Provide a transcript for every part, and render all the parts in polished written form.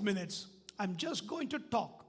minutes, I'm just going to talk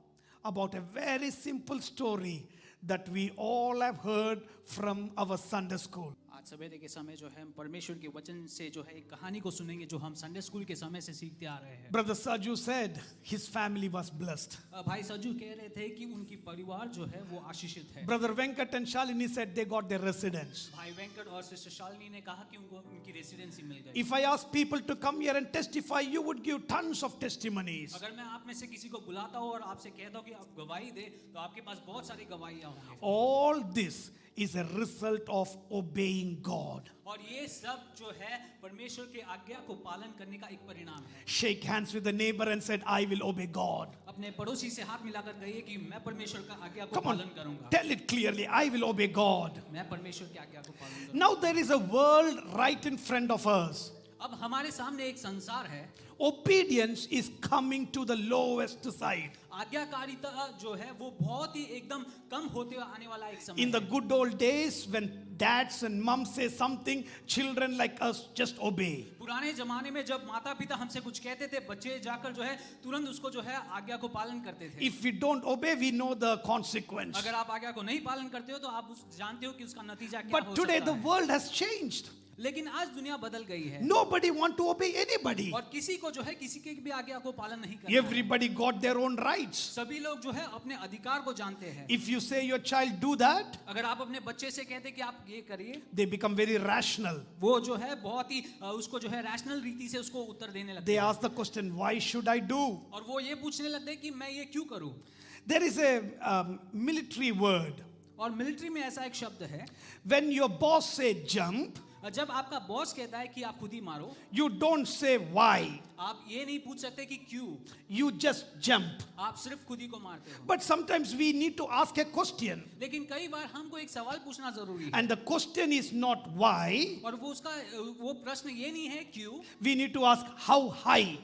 about a very simple story that we all have heard from our Sunday school. आज सवेरे के समय जो है हम परमेश्वर के वचन से जो है एक कहानी को सुनेंगे जो हम संडे स्कूल के समय से सीखते आ रहे हैं। Brother Saju said his family was blessed. भाई सजू कह रहे थे कि उनकी परिवार जो है वो आशीषित है। Brother Venkat and Shalini said they got their residence. भाई वेंकट और सिस्टर शालिनी ने कहा कि उनको उनकी रेसिडेंसी मिल गई। If I ask people to come here and testify, you would give tons of testimonies. अगर मैं आप में से किसी को बुलाता हूँ और आपसे कहता हूँ कि आप गवाही दे तो आपके पास बहुत सारी गवाहियाँ होंगी। All this is a result of obeying God. और ये सब जो है परमेश्वर के आज्ञा को पालन करने का एक परिणाम है। Shake hands with the neighbor and said, I will obey God. अपने पड़ोसी से हाथ मिलाकर कहिए कि मैं परमेश्वर का आज्ञा को Come on, पालन करूंगा। tell it clearly, I will obey God. मैं परमेश्वर की आज्ञा को पालन करूंगा। Now there is a world right in front of us. अब हमारे सामने एक संसार है। Obedience is coming to the lowest side. आज्ञाकारिता जो है वो बहुत ही एकदम कम होते हुए आने वाला एक समय In the है। good old days, when dads and moms say something, children like us just obey. पुराने जमाने में जब माता पिता हमसे कुछ कहते थे बच्चे जाकर जो है तुरंत उसको जो है आज्ञा को पालन करते थे। If we don't obey, we know the consequence. अगर आप आज्ञा को नहीं पालन करते हो तो आप जानते हो कि उसका नतीजा क्या But हो today सकता the है। world has changed. लेकिन आज दुनिया बदल गई है। Nobody want to obey anybody. और किसी को जो है किसी के भी आज्ञा को पालन नहीं करना है। Everybody got their own rights. सभी लोग जो है अपने अधिकार को जानते हैं। If you say your child do that, अगर आप अपने बच्चे से कहते कि आप ये करिए they become very rational. वो जो है बहुत ही उसको जो है रैशनल रीति से उसको उत्तर देने लगते They हैं। ask the question, why should I do? और वो ये पूछने लगते हैं कि मैं ये क्यों करूं। There is a military word. और मिलिट्री में ऐसा एक शब्द है When your boss say jump, जब आपका बॉस कहता है कि आप खुद ही मारो you don't say why. आप ये नहीं पूछ सकते कि क्यों You just jump. आप सिर्फ खुद ही को मारते हो। But sometimes we need to ask a question. लेकिन कई बार हमको एक सवाल पूछना जरूरी है And the question is not why. और वो प्रश्न ये नहीं है क्यों We need to ask how high.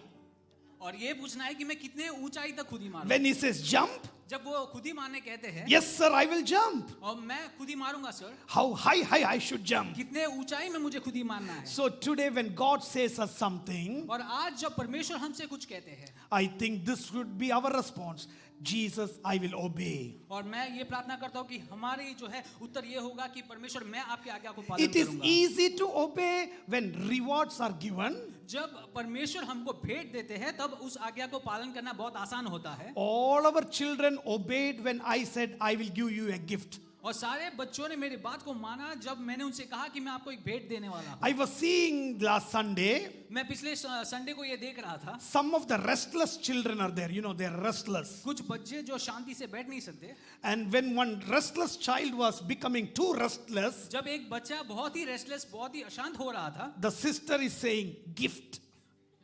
और ये पूछना है कि मैं कितने ऊंचाई तक खुद ही मारूं। When he says jump, जब वो खुद ही मारने कहते हैं yes sir, I will jump. और मैं खुद ही मारूंगा sir How high I should jump. कितने ऊंचाई में मुझे खुद ही मारना है। So today when God says us something, और आज जब परमेश्वर हमसे कुछ कहते हैं I think this would be our response. Jesus, I will obey. और मैं ये प्रार्थना करता हूँ कि हमारी जो है उत्तर ये होगा कि परमेश्वर मैं आपकी आज्ञा को पालन It is करूंगा। easy to obey when rewards are given. जब परमेश्वर हमको भेंट देते हैं तब उस आज्ञा को पालन करना बहुत आसान होता है। All our children obeyed when I said, I will give you a gift. और सारे बच्चों ने मेरी बात को माना जब मैंने उनसे कहा कि मैं आपको एक भेंट देने वाला हूँ। I was seeing last Sunday, मैं पिछले संडे को ये देख रहा था some of the restless children are there. You know, they're restless. कुछ बच्चे जो शांति से बैठ नहीं सकते। And when one restless child was becoming too restless, जब एक बच्चा बहुत ही रेस्टलेस बहुत ही अशांत हो रहा था the sister is saying, gift.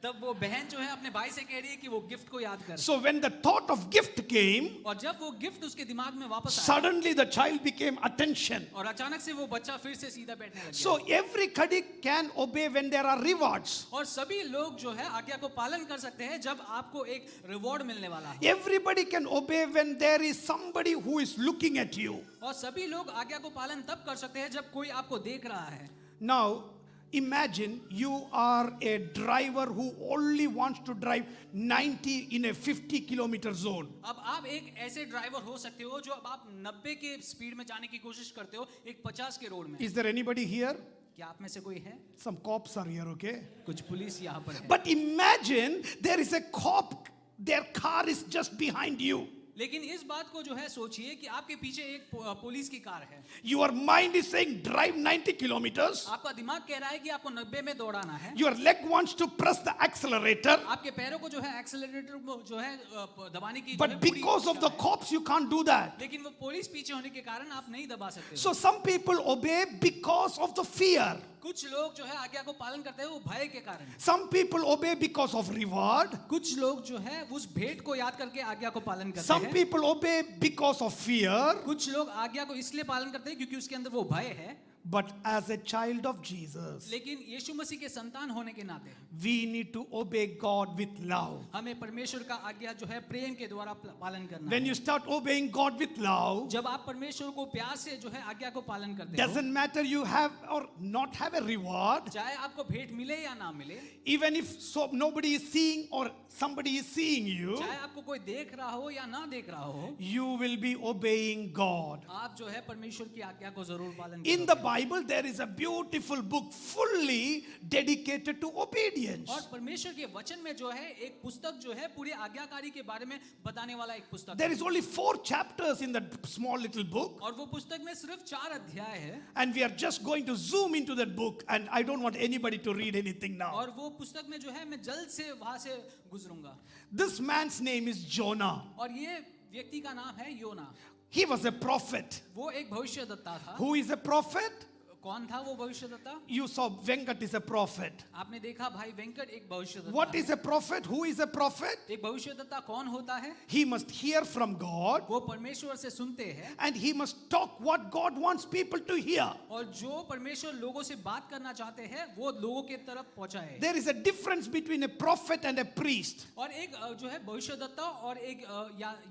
तब वो बहन जो है अपने भाई से कह रही है कि वो गिफ्ट को याद कर। So when the thought of gift came, और जब वो गिफ्ट उसके दिमाग में वापस आया suddenly the child became attention. और अचानक से वो बच्चा फिर से सीधा बैठने लग गया। So everybody can obey when there are rewards. और सभी लोग जो है आज्ञा को पालन कर सकते हैं जब आपको एक रिवॉर्ड मिलने वाला है। Everybody can obey when there is somebody who is looking at you. और सभी लोग आज्ञा को पालन तब कर सकते हैं जब कोई आपको देख रहा है। Now, imagine you are a driver who only wants to drive 90 in a 50-kilometer zone. अब आप एक ऐसे ड्राइवर हो सकते हो जो अब आप 90 के स्पीड में जाने की कोशिश करते हो एक 50 के रोड में। Is there anybody here? क्या आप में से कोई है? Some cops are here, okay? कुछ पुलिस यहाँ पर है। But imagine there is a cop, their car is just behind you. लेकिन इस बात को जो है सोचिए कि आपके पीछे एक पुलिस की कार है। Your mind is saying drive 90 kilometers. आपका दिमाग कह रहा है कि आपको 90 में दौड़ाना है। Your leg wants to press the accelerator. आपके पैरों को जो है एक्सेलरेटर को जो है दबाने की But because of the cops, you can't do that. लेकिन वो पुलिस पीछे होने के कारण आप नहीं दबा सकते। So some people obey because of the fear. कुछ लोग जो है आज्ञा को पालन करते हैं वो भय के कारण। Some people obey because of reward. कुछ लोग जो है उस भेंट को याद करके आज्ञा को पालन करते Some हैं। people obey because of fear. कुछ लोग आज्ञा को इसलिए पालन करते हैं क्योंकि उसके अंदर वो भय है। But as a child of Jesus, लेकिन यीशु मसीह के संतान होने के नाते we need to obey God with love. हमें परमेश्वर का आज्ञा जो है प्रेम के द्वारा पालन करना When है। you start obeying God with love, जब आप परमेश्वर को प्यार से जो है आज्ञा को पालन करते हो, doesn't matter you have or not have a reward, चाहे आपको भेंट मिले या ना मिले, even if nobody is seeing or somebody is seeing you, चाहे आपको कोई देख रहा हो या ना देख रहा हो, you will be obeying God. आप जो है परमेश्वर की आज्ञा को जरूर पालन In the करोगे। Bible, there is a beautiful book fully dedicated to obedience. और परमेश्वर के वचन में जो है एक पुस्तक जो है पूरी आज्ञाकारी के बारे में बताने वाला एक पुस्तक There है। is only 4 chapters in that small little book, और वो पुस्तक में सिर्फ 4 अध्याय है and we are just going to zoom into that book, and I don't want anybody to read anything now. और वो पुस्तक में जो है मैं जल्द से वहां से गुजरूंगा। This man's name is Jonah. और ये व्यक्ति का नाम है योना। He was a prophet. वो एक भविष्यद्वक्ता था। Who is a prophet? कौन था वो भविष्यद्वक्ता? You saw Venkat is a prophet. आपने देखा भाई वेंकट एक भविष्यद्वक्ता What है। is a prophet? Who is a prophet? एक भविष्यद्वक्ता कौन होता है? He must hear from God, वो परमेश्वर से सुनते हैं and he must talk what God wants people to hear. और जो परमेश्वर लोगों से बात करना चाहते हैं वो लोगों के तरफ पहुंचाए। There is a difference between a prophet and a priest. और एक जो है भविष्यद्वक्ता और एक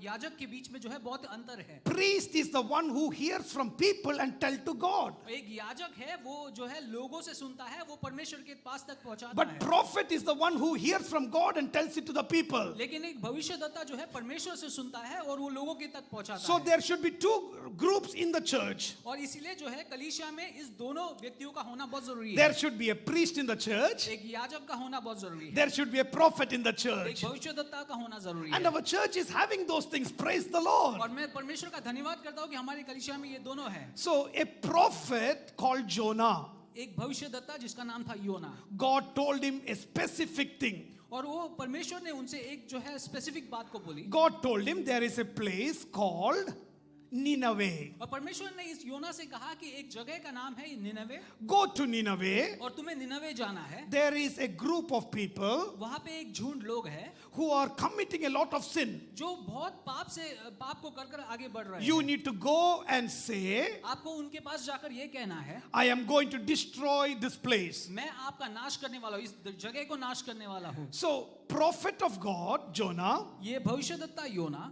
याजक के बीच में जो है बहुत अंतर है। Priest is the one who hears from people and tell to God. एक याजक है वो जो है लोगों से सुनता है, वो परमेश्वर के पास तक पहुंचाता But है। prophet is the one who hears from God and tells it to the people. लेकिन एक भविष्यद्वक्ता जो है परमेश्वर से सुनता है और वो लोगों के तक पहुंचाता So है। there should be 2 groups in the church. और इसीलिए जो है कलीसिया में इस दोनों व्यक्तियों का होना बहुत जरूरी है। There should be a priest in the church. एक याजक का होना बहुत जरूरी है। There should be a prophet in the एक church. भविष्यद्वक्ता का होना जरूरी And है। our church is having those things. Praise the Lord. और मैं परमेश्वर का धन्यवाद करता हूँ कि हमारे कलीसिया में ये दोनों है। So a prophet called Jonah, एक भविष्यद्वक्ता जिसका नाम था योना, God told him a specific thing. और वो परमेश्वर ने उनसे एक जो है स्पेसिफिक बात को बोली। God told him there is a place called Nineveh. और परमेश्वर ने इस योना से कहा कि एक जगह का नाम है निनवे, Go to Nineveh. और तुम्हें निनवे जाना है। There is a group of people वहां पे एक झुंड लोग हैं who are committing a lot of sin. जो बहुत पाप को कर कर आगे बढ़ रहे You हैं। need to go and say, आपको उनके पास जाकर ये कहना है, I am going to destroy this place. मैं आपका नाश करने वाला हूँ, इस जगह को नाश करने वाला हूँ। So, prophet of God, Jonah, ये भविष्यद्वक्ता योना,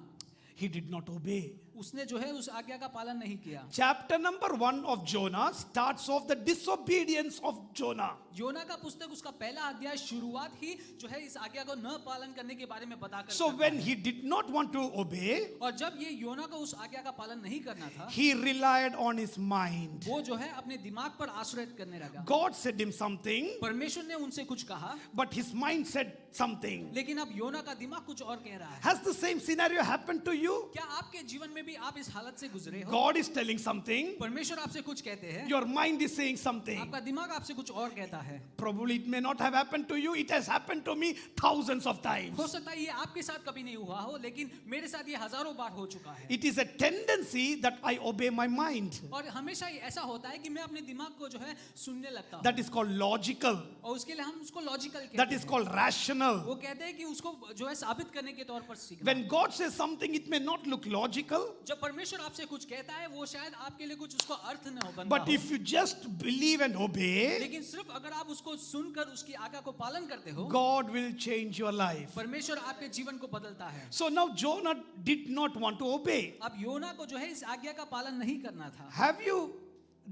he did not obey. उसने जो है उस आज्ञा का पालन नहीं किया। Chapter number 1 of Jonah starts off the disobedience of Jonah. योना का पुस्तक उसका पहला अध्याय शुरुआत ही जो है इस आज्ञा को न पालन करने के बारे में बता कर So करता when है। he did not want to obey, और जब ये योना को उस आज्ञा का पालन नहीं करना था, he relied on his mind. वो जो है अपने दिमाग पर आश्रित करने लगा। God said him something, परमेश्वर ने उनसे कुछ कहा, but his mind said something. लेकिन अब योना का दिमाग कुछ और कह रहा है। Has the same scenario happened to you? क्या आपके जीवन में भी आप इस हालत से गुजरे हो? God is telling something, परमेश्वर आपसे कुछ कहते हैं, your mind is saying something. आपका दिमाग आपसे कुछ और कहता है। Probably it may not have happened to you, it has happened to me thousands of times. हो सकता है ये आपके साथ कभी नहीं हुआ हो, लेकिन मेरे साथ ये हजारों बार हो चुका है। It is a tendency that I obey my mind. और हमेशा ये ऐसा होता है कि मैं अपने दिमाग को जो है सुनने लगता हूँ, That is called logical. और उसके लिए हम उसको लॉजिकल कहते That is हैं। called rational. वो कहते हैं कि उसको जो है साबित करने के तौर पर सीखना। When God says something, it may not look logical, जब परमेश्वर आपसे कुछ कहता है वो शायद आपके लिए कुछ उसको अर्थ न हो बनता but हो। if you just believe and obey, लेकिन सिर्फ अगर आप उसको सुनकर उसकी आज्ञा को पालन करते हो, God will change your life. परमेश्वर आपके जीवन को बदलता है। So now Jonah did not want to obey. अब योना को जो है इस आज्ञा का पालन नहीं करना था। Have you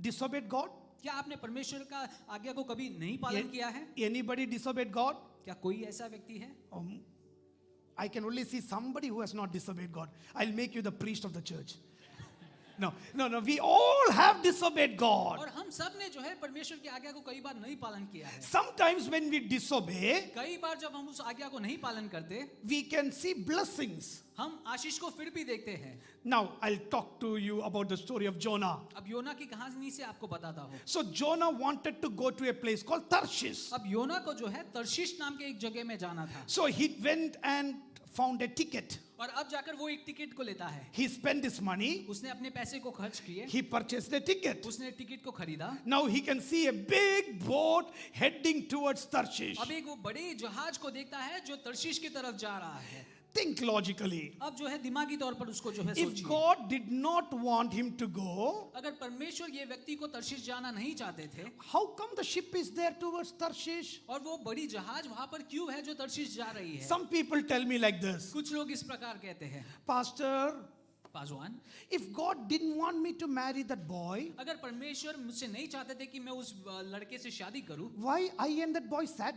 disobeyed God? क्या आपने परमेश्वर का आज्ञा को कभी नहीं पालन किया है? Anybody disobeyed God? क्या कोई ऐसा व्यक्ति है? I can only see somebody who has not disobeyed God. I'll make you the priest of the church. No. We all have disobeyed God. और हम सब ने जो है परमेश्वर की आज्ञा को कई बार नहीं पालन किया है। Sometimes when we disobey, कई बार जब हम उस आज्ञा को नहीं पालन करते, we can see blessings. हम आशीष को फिर भी देखते हैं। Now, I'll talk to you about the story of Jonah. अब योना की कहानी से आपको बताता हूँ। So, Jonah wanted to go to a place called Tarshish. अब योना को जो है तर्शीश नाम के एक जगह में जाना था, So, he went and found a ticket. और अब जाकर वो एक टिकट को लेता है। He spent his money. उसने अपने पैसे को खर्च किए, He purchased a ticket. उसने टिकट को खरीदा। Now, he can see a big boat heading towards Tarshish. अब एक वो बड़े जहाज को देखता है जो तर्शीश की तरफ जा रहा है। think logically. अब जो है दिमागी तौर पर उसको जो है If सोचिए, God did not want him to go, अगर परमेश्वर ये व्यक्ति को तर्शीश जाना नहीं चाहते थे, how come the ship is there towards Tarshish? और वो बड़ी जहाज वहां पर क्यों है जो तर्शीश जा रही है? Some people tell me like this, कुछ लोग इस प्रकार कहते हैं, Pastor, Paswan, if God didn't want me to marry that boy, अगर परमेश्वर मुझसे नहीं चाहते थे कि मैं उस लड़के से शादी करूं, why I and that boy sat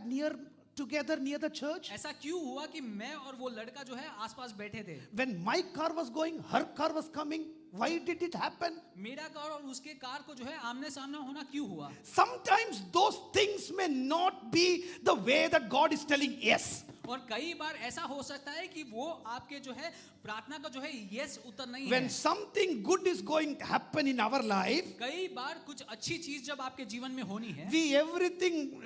together near the church? ऐसा क्यों हुआ कि मैं और वो लड़का जो है आसपास बैठे थे? When my car was going, her car was coming. Why did it happen? मेरा कार और उसके कार को जो है आमने सामने होना क्यों हुआ? Sometimes those things may not be the way that God is telling yes. और कई बार ऐसा हो सकता है कि वो आपके जो है प्रार्थना का जो है यस उत्तर नहीं When है। something good is going to happen in our life, कई बार कुछ अच्छी चीज जब आपके जीवन में होनी है, we everything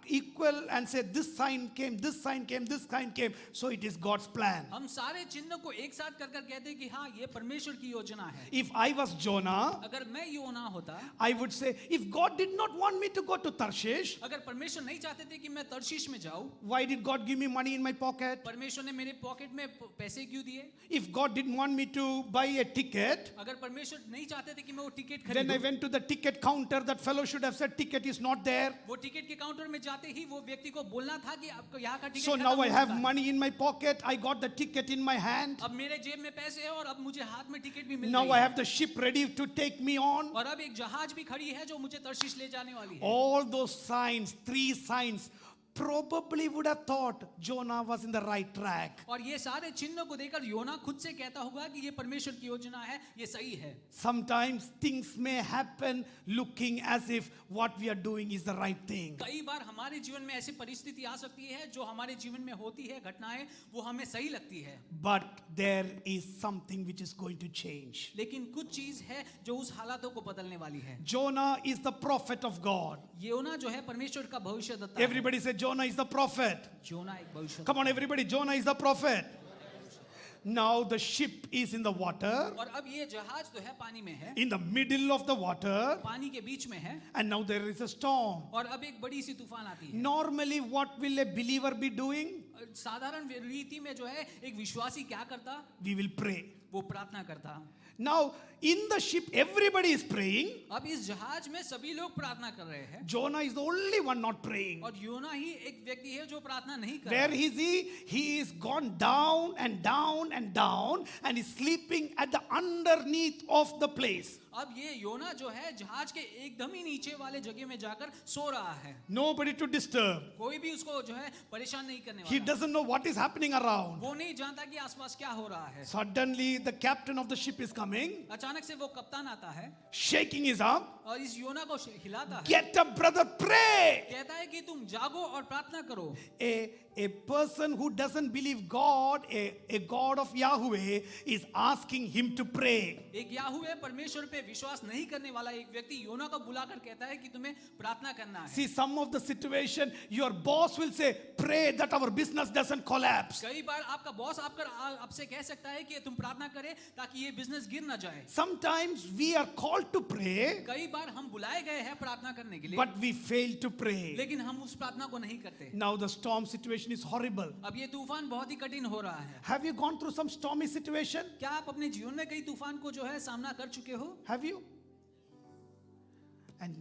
equal and say this sign came, this sign came, this sign came, so it is God's plan. हम सारे चिन्ह को एक साथ कर कर कहते हैं कि हाँ ये परमेश्वर की योजना है। If I was Jonah, अगर मैं योना होता, I would say, if God did not want me to go to Tarshish, अगर परमेश्वर नहीं चाहते थे कि मैं तर्शीश में जाऊं, why did God give me money in my pocket? परमेश्वर ने मेरे पॉकेट में पैसे क्यों दिए? If God didn't want me to buy a ticket, अगर परमेश्वर नहीं चाहते थे कि मैं वो टिकट when I खरीदूं, went to the ticket counter, that fellow should have said ticket is not there. वो टिकट के काउंटर में जाते ही वो व्यक्ति को बोलना था कि आपको यहाँ का टिकट So खत्म now हो I have चुका है। money in my pocket. I got the ticket in my hand. अब मेरे जेब में पैसे हैं और अब मुझे हाथ में टिकट भी मिल Now रही I है। have the ship ready to take me on. और अब एक जहाज भी खड़ी है जो मुझे तर्शीश ले जाने वाली है। All those signs, 3 signs, probably would have thought Jonah was in the right track. और ये सारे चिन्हों को देखकर योना खुद से कहता होगा कि ये परमेश्वर की योजना है, ये सही है। Sometimes things may happen looking as if what we are doing is the right thing. कई बार हमारे जीवन में ऐसी परिस्थिति आ सकती है जो हमारे जीवन में होती है, घटनाएं वो हमें सही लगती है, But there is something which is going to change. लेकिन कुछ चीज है जो उस हालातों को बदलने वाली है। Jonah is the prophet of God. योना जो है परमेश्वर का भविष्यद्वक्ता है। Everybody say Jonah is the prophet. योना एक भविष्य। Come on, everybody, Jonah is the prophet. Now the ship is in the water, और अब ये जहाज तो है पानी में है, in the middle of the water, पानी के बीच में है, and now there is a storm. और अब एक बड़ी सी तूफान आती है। Normally, what will a believer be doing? साधारण रीति में जो है एक विश्वासी क्या करता? We will pray. वो प्रार्थना करता। Now, in the ship, everybody is praying. अब इस जहाज में सभी लोग प्रार्थना कर रहे हैं, Jonah is the only one not praying. और योना ही एक व्यक्ति है जो प्रार्थना नहीं कर Where रहा। is he? He is gone down and down and down and is sleeping at the underneath of the place. अब ये योना जो है जहाज के एकदम ही नीचे वाले जगह में जाकर सो रहा है, Nobody to disturb. कोई भी उसको जो है परेशान नहीं करने He वाला। doesn't know what is happening around. वो नहीं जानता कि आसपास क्या हो रहा है। Suddenly, the captain of the ship is coming, अचानक से वो कप्तान आता है shaking his arm. और इस योना को हिलाता है, Get up, brother, pray. कहता है कि तुम जागो और प्रार्थना करो। A person who doesn't believe God, a God of Yahweh, is asking him to pray. एक याहूवे परमेश्वर पे विश्वास नहीं करने वाला एक व्यक्ति योना को बुलाकर कहता है कि तुम्हें प्रार्थना करना है। See, some of the situation, your boss will say, pray that our business doesn't collapse. कई बार आपका बॉस आपसे कह सकता है कि तुम प्रार्थना करें ताकि ये बिजनेस गिर ना जाए। Sometimes we are called to pray, कई बार हम बुलाए गए हैं प्रार्थना करने के लिए, but we fail to pray. लेकिन हम उस प्रार्थना को नहीं करते। Now the storm situation is horrible. अब ये तूफान बहुत ही कठिन हो रहा है। Have you gone through some stormy situation? क्या आप अपने जीवन में कई तूफान को जो है सामना कर चुके हो? Have you?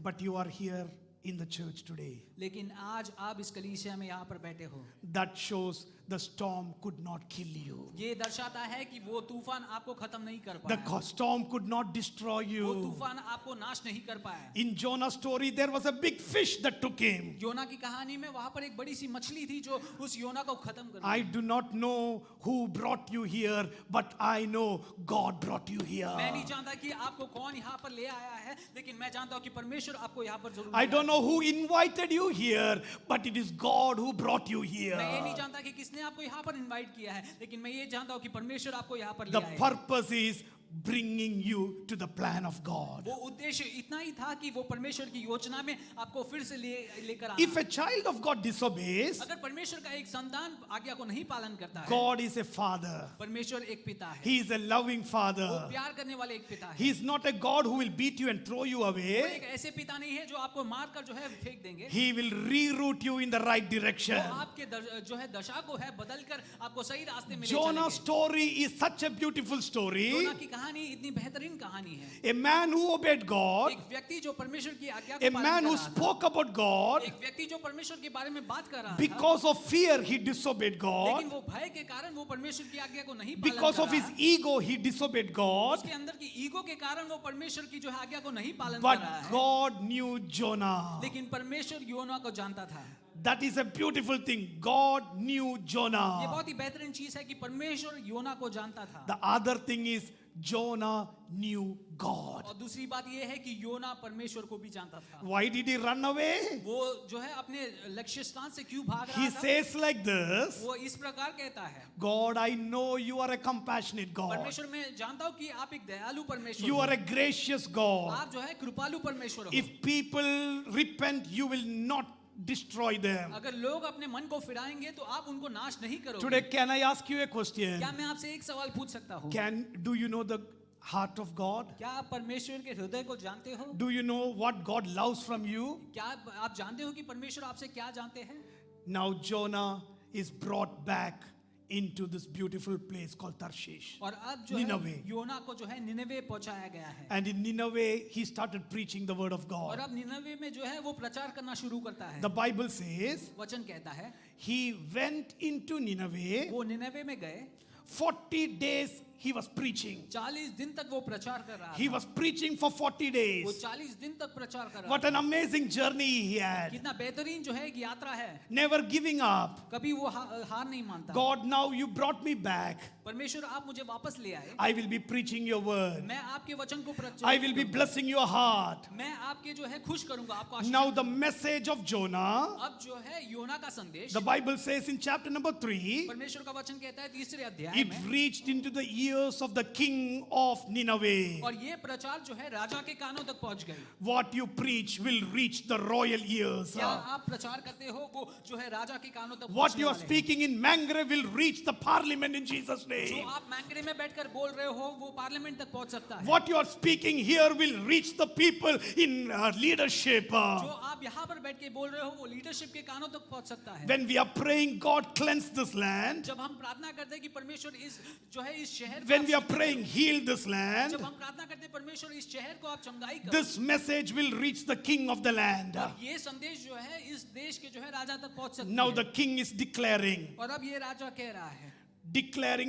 But you are here in the church today. लेकिन आज आप इस कलीसिया में यहाँ पर बैठे हो, That shows the storm could not kill you. ये दर्शाता है कि वो तूफान आपको खत्म नहीं कर The पाया, storm could not destroy वो you. तूफान आपको नाश नहीं कर पाया। In Jonah's story, there was a big fish that took him. योना की कहानी में वहां पर एक बड़ी सी मछली थी जो उस योना को खत्म कर I do not know who brought you here, but I know God brought you here. मैं नहीं जानता कि आपको कौन यहाँ पर ले आया है, लेकिन मैं जानता हूँ कि परमेश्वर आपको यहाँ पर जरूर I बुलाया don't know who invited you here, but it is God who brought you here. मैं ये नहीं जानता कि किसने आपको यहाँ पर इनवाइट किया है, लेकिन मैं ये जानता हूँ कि परमेश्वर आपको यहाँ पर ले The आया है। purpose is bringing you to the plan of God. वो उद्देश्य इतना ही था कि वो परमेश्वर की योजना में आपको फिर से लेकर आना। If a child of God disobeys, अगर परमेश्वर का एक संतान आज्ञा को नहीं पालन करता है, God is a father. परमेश्वर एक पिता है, He is a loving वो father. प्यार करने वाले एक पिता है। He is not a God who will beat you and throw you वो away. एक ऐसे पिता नहीं है जो आपको मार कर जो है फेंक देंगे। He will reroute you in the right direction. वो आपके जो है दशा को है बदल कर आपको सही रास्ते में ले Jonah's चलेंगे। story is such a beautiful story. योना की कहानी इतनी बेहतरीन कहानी है। A man who obeyed God, एक व्यक्ति जो परमेश्वर की आज्ञा a को man पालन who कर रहा था, spoke about God, एक व्यक्ति जो परमेश्वर के बारे में बात कर रहा था, because of fear he disobeyed God. लेकिन वो भय के कारण वो परमेश्वर की आज्ञा को नहीं पालन Because कर of his रहा है। ego he disobeyed God. उसके अंदर की ईगो के कारण वो परमेश्वर की जो है आज्ञा को नहीं पालन कर But रहा है। God knew Jonah. लेकिन परमेश्वर योना को जानता था। That is a beautiful thing. God knew ये Jonah. बहुत ही बेहतरीन चीज है कि परमेश्वर योना को जानता था। The other thing is Jonah knew God. और दूसरी बात ये है कि योना परमेश्वर को भी जानता था। Why did he run away? वो जो है अपने लक्ष्य स्थान से क्यों भाग He रहा था? says like this, वो इस प्रकार कहता है, God, I know you are a compassionate God. परमेश्वर मैं जानता हूँ कि आप एक दयालु परमेश्वर You हो। are a gracious God. आप जो है कृपालु परमेश्वर हो। If people repent, you will not destroy them. अगर लोग अपने मन को फिराएंगे तो आप उनको नाश नहीं करोगे। Today, can I ask you a question? क्या मैं आपसे एक सवाल पूछ सकता हूँ? Do you know the heart of God? क्या आप परमेश्वर के हृदय को जानते हो? Do you know what God loves from you? क्या आप जानते हो कि परमेश्वर आपसे क्या जानते हैं? Now Jonah is brought back into this beautiful place called Tarshish. और अब जो Nineveh. है योना को जो है निनवे पहुंचाया गया है। And in Nineveh, he started preaching the word of और God. अब निनवे में जो है वो प्रचार करना शुरू करता है। The Bible says वचन कहता है he went into Nineveh. वो निनवे में गए, 40 days he was preaching. 40 दिन तक वो प्रचार कर रहा He था। was preaching for 40 वो days. 40 दिन तक प्रचार कर रहा What था। an amazing journey he had. कितना बेहतरीन जो है एक यात्रा है। Never giving up. कभी वो हार नहीं मानता। God, now you brought me back. परमेश्वर आप मुझे वापस ले आए। I will be preaching your word. मैं आपके वचन को I will be प्रचार blessing your heart. मैं आपके जो है खुश करूंगा आपको आशीष Now the message of Jonah, अब जो है योना का संदेश the Bible says in chapter number 3, परमेश्वर का वचन कहता है तीसरे अध्याय it में, reached into the ears of the king of Nineveh. और ये प्रचार जो है राजा के कानों तक पहुंच गई। What you preach will reach the royal ears. क्या आप प्रचार करते हो वो जो है राजा के कानों तक What पहुंचने you are वाले हैं। speaking in Mangere will reach the parliament in Jesus' जो name. आप मैंगरे में बैठकर बोल रहे हो वो पार्लियामेंट तक पहुंच सकता है। What you are speaking here will reach the people in leadership. जो आप यहाँ पर बैठ के बोल रहे हो वो लीडरशिप के कानों तक पहुंच सकता है। When we are praying, God cleanse this land. जब हम प्रार्थना करते हैं कि परमेश्वर इस जो है इस शहर को When आप we are शुद्ध praying, करो। heal this land. जब हम प्रार्थना करते हैं परमेश्वर इस शहर को आप चंगाई करो। This message will reach the king of the land. और ये संदेश जो है इस देश के जो है राजा तक पहुंच सकती Now है। the king is declaring और अब ये राजा कह रहा है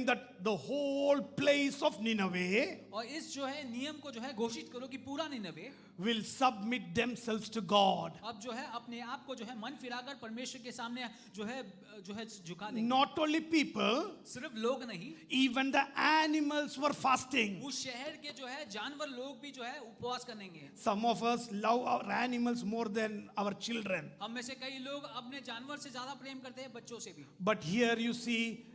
that the whole place of Nineveh और इस जो है नियम को जो है घोषित करो कि पूरा Nineveh will submit themselves to God. अब जो है अपने आप को जो है मन फिराकर परमेश्वर के सामने जो है झुका देंगे। Not only people, सिर्फ लोग नहीं, even the animals were fasting. उस शहर के जो है जानवर लोग भी जो है उपवास करेंगे। Some of us love our animals more than our children. हम में से कई लोग अपने जानवर से ज्यादा प्रेम करते हैं बच्चों से भी। But here you see,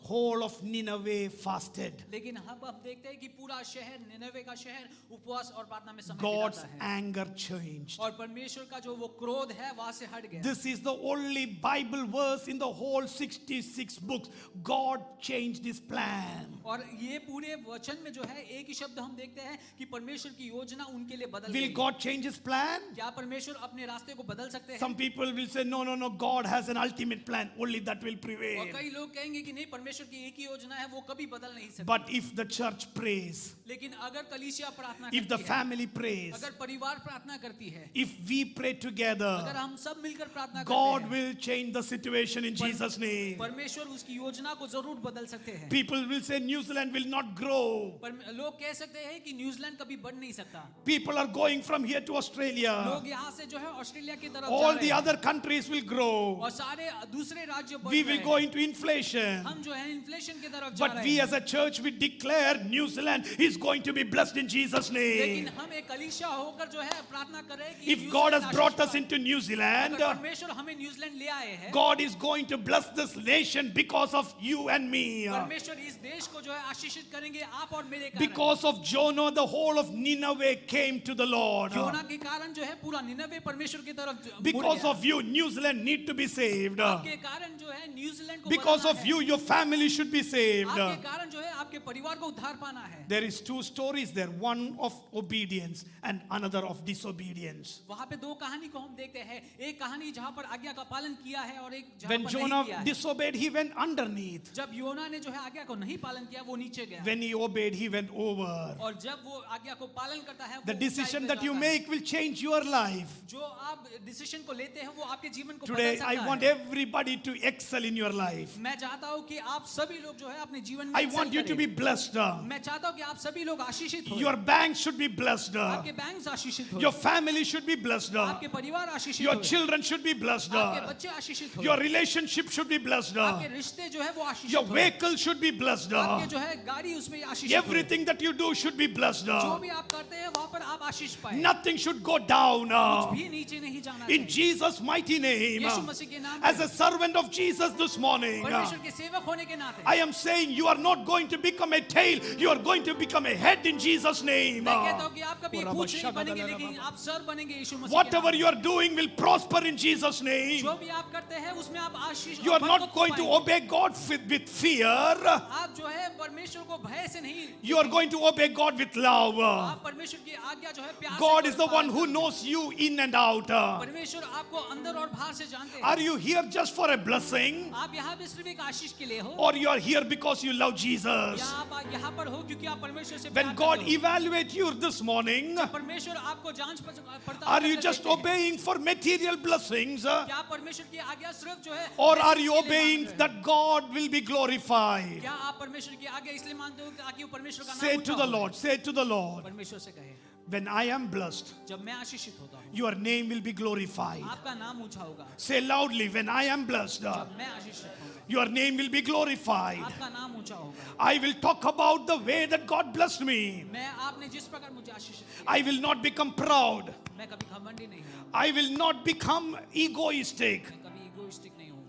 whole of Nineveh fasted. लेकिन अब देखते हैं कि पूरा शहर निनवे का शहर उपवास और प्रार्थना में समय God's बिताता है। anger changed. और परमेश्वर का जो वो क्रोध है वहां से हट गया। This is the only Bible verse in the whole 66 books. God changed his plan. और ये पूरे वचन में जो है एक ही शब्द हम देखते हैं कि परमेश्वर की योजना उनके लिए बदल Will गई। God change his plan? क्या परमेश्वर अपने रास्ते को बदल सकते हैं? Some people will say, no, God has an ultimate plan. Only that will और prevail. कई लोग कहेंगे कि नहीं परमेश्वर की एक ही योजना है वो कभी बदल नहीं सकती। But if the church prays, लेकिन अगर कलीसिया प्रार्थना if the करती है, family prays, अगर परिवार प्रार्थना करती है, if we pray अगर together, हम सब मिलकर प्रार्थना God करते हैं, will change the situation in Jesus' name. परमेश्वर उसकी योजना को जरूर बदल सकते हैं। People will say New Zealand will not grow. पर लोग कह सकते हैं कि न्यूजीलैंड कभी बढ़ नहीं सकता। People are going from here to Australia. लोग यहाँ से जो है ऑस्ट्रेलिया की तरफ जा All रहे the हैं other countries will grow. और सारे दूसरे राज्य बढ़ We रहे will हैं। go into inflation. हम जो है इन्फ्लेशन की तरफ जा But रहे we हैं। as a church, we declare New Zealand is going to be blessed in Jesus' लेकिन name. हम एक कलीसिया होकर जो है प्रार्थना कर रहे हैं कि If God has New Zealand brought Ashish us into New Zealand, अगर परमेश्वर हमें न्यूजीलैंड ले आए हैं, God is going to bless this nation because of you and me. परमेश्वर इस देश को जो है आशीषित करेंगे आप और मेरे कारण। Because of Jonah, the whole of Nineveh came to the Lord. योना के कारण जो है पूरा निनवे परमेश्वर की तरफ मुड़ Because गया। of you, New Zealand need to be saved. आपके कारण जो है न्यूजीलैंड को Because बदलना of है। you, your family should be saved. आपके कारण जो है आपके परिवार को उद्धार पाना है। There is two stories there, one of obedience and another of disobedience. वहाँ पे दो कहानी को हम देखते हैं, एक कहानी जहाँ पर आज्ञा का पालन किया है और एक जहाँ When पर नहीं Jonah किया है। disobeyed, he went underneath. जब योना ने जो है आज्ञा को नहीं पालन किया वो नीचे गया When he obeyed, he went over. और जब वो आज्ञा को पालन करता है The वो decision ऊंचाई पे that you जाता है। make will change your life. जो आप डिसीजन को लेते हैं वो आपके जीवन को Today, बदल I सकता want है। everybody to excel in your life. मैं चाहता हूँ कि आप सभी लोग जो है अपने जीवन में I excel want you to करें। be blessed. मैं चाहता हूँ कि आप सभी लोग आशीषित हो। Your bank should be blessed. आपके बैंक आशीषित हो। Your family should be blessed. आपके परिवार आशीषित Your हो। children should be blessed. आपके बच्चे आशीषित हो। Your relationship should be blessed. आपके रिश्ते जो है वो आशीषित Your हो। vehicle should be blessed. आपके जो है गाड़ी उसमें आशीषित हो। Everything that you do should be blessed. जो भी आप करते हैं वहाँ पर आप आशीष पाए। Nothing should go down. कुछ भी नीचे नहीं जाना In चाहिए। Jesus' mighty name, यीशु मसीह के नाम as में a servant of Jesus this morning, परमेश्वर के सेवक होने के नाते I am saying you are not going to become a tail, you are going to become a head in Jesus' name. मैं कहता हूँ कि आप कभी पूछ नहीं बनेंगे लेकिन आप सर बनेंगे यीशु मसीह के Whatever नाम you are doing will prosper in Jesus' में। name. जो भी आप करते हैं उसमें आप आशीष You और are not बरकत going to पाएंगे। obey God with fear. आप जो है परमेश्वर को भय से नहीं, You are going to obey God with love. आप परमेश्वर की आज्ञा जो है प्यार God से is the one पालन who करें। knows you in and out. परमेश्वर आपको अंदर और बाहर से जानते हैं। Are you here just for a blessing? आप यहाँ पे सिर्फ एक आशीष के लिए हो Or you are here because you love या Jesus? आप यहाँ पर हो क्योंकि आप परमेश्वर से When प्यार God करते हो। evaluate you this morning, परमेश्वर आपको जांच पड़ताल are you करके just देखते हैं। obeying for material blessings? क्या परमेश्वर की आज्ञा सिर्फ जो है Or ऐसी are you इसके लिए obeying मान रहे हैं? that God will be glorified? क्या आप परमेश्वर की आज्ञा इसलिए मानते हो ताकि वो परमेश्वर का Say नाम to ऊंचा the हो? Lord, say to the Lord, परमेश्वर से कहे when I am blessed, जब मैं आशीषित होता हूँ your name will be glorified. आपका नाम ऊंचा होगा। Say loudly, when I am blessed, जब मैं आशीषित होऊंगा your name will be glorified. आपका नाम ऊंचा होगा। I will talk about the way that God blessed me. मैं आपने जिस प्रकार मुझे आशीषित किया, I will not become proud. मैं कभी घमंडी नहीं हूँ, I will not become egoistic. मैं कभी इगोइस्टिक नहीं हूँ।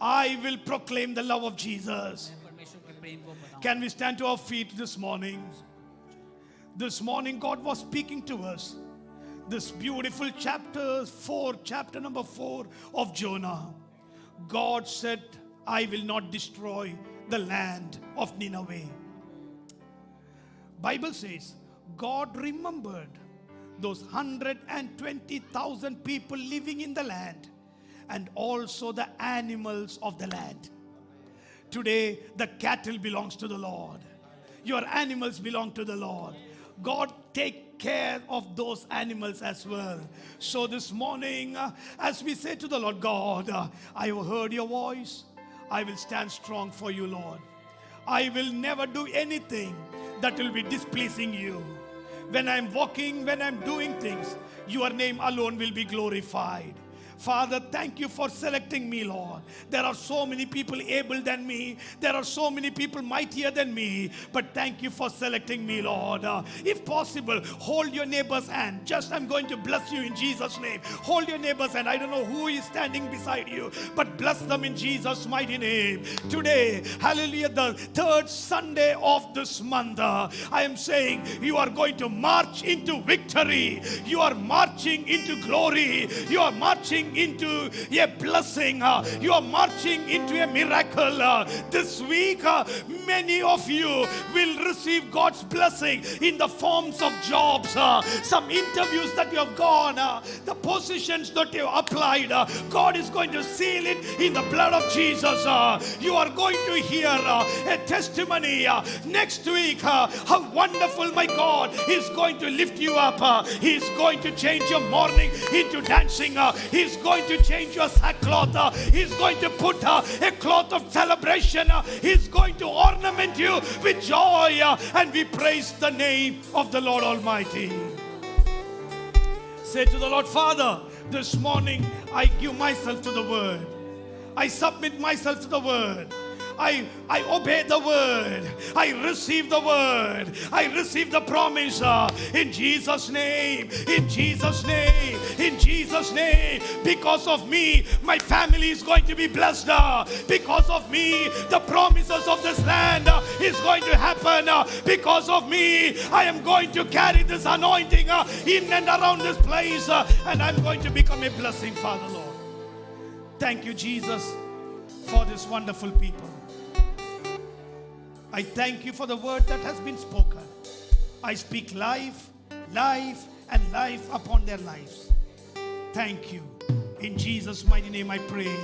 I will proclaim the love of Jesus. मैं परमेश्वर के प्रेम को बताऊँ। Can we stand to our feet this morning? This morning, God was speaking to us. This beautiful chapter number 4 of Jonah. God said, I will not destroy the land of Nineveh. Bible says, God remembered those 120,000 people living in the land and also the animals of the land. Today, the cattle belongs to the Lord. Your animals belong to the Lord. God take care of those animals as well. So this morning, as we say to the Lord, God, I have heard your voice. I will stand strong for you, Lord. I will never do anything that will be displeasing you. When I'm walking, when I'm doing things, your name alone will be glorified. Father, thank you for selecting me, Lord. There are so many people able than me. There are so many people mightier than me. But thank you for selecting me, Lord. If possible, hold your neighbor's hand. Just I'm going to bless you in Jesus' name. Hold your neighbor's hand. I don't know who is standing beside you, but bless them in Jesus' mighty name. Today, hallelujah, the third Sunday of this month, I am saying you are going to march into victory. You are marching into glory. You are marching into a blessing. You are marching into a miracle. This week, many of you will receive God's blessing in the forms of jobs, some interviews that you have gone, the positions that you have applied. God is going to seal it in the blood of Jesus. You are going to hear a testimony next week how wonderful my God is going to lift you up. He is going to change your mourning into dancing. He is going to change your sackcloth. He is going to put a cloth of celebration. He is going to ornament you with joy. And we praise the name of the Lord Almighty. Say to the Lord, Father, this morning I give myself to the word. I submit myself to the word. I obey the word. I receive the word. I receive the promise in Jesus' name. In Jesus' name. In Jesus' name. Because of me, my family is going to be blessed. Because of me, the promises of this land is going to happen. Because of me, I am going to carry this anointing in and around this place, and I'm going to become a blessing, Father Lord. Thank you, Jesus, for this wonderful people. I thank you for the word that has been spoken. I speak life, life, and life upon their lives. Thank you. In Jesus' mighty name I pray.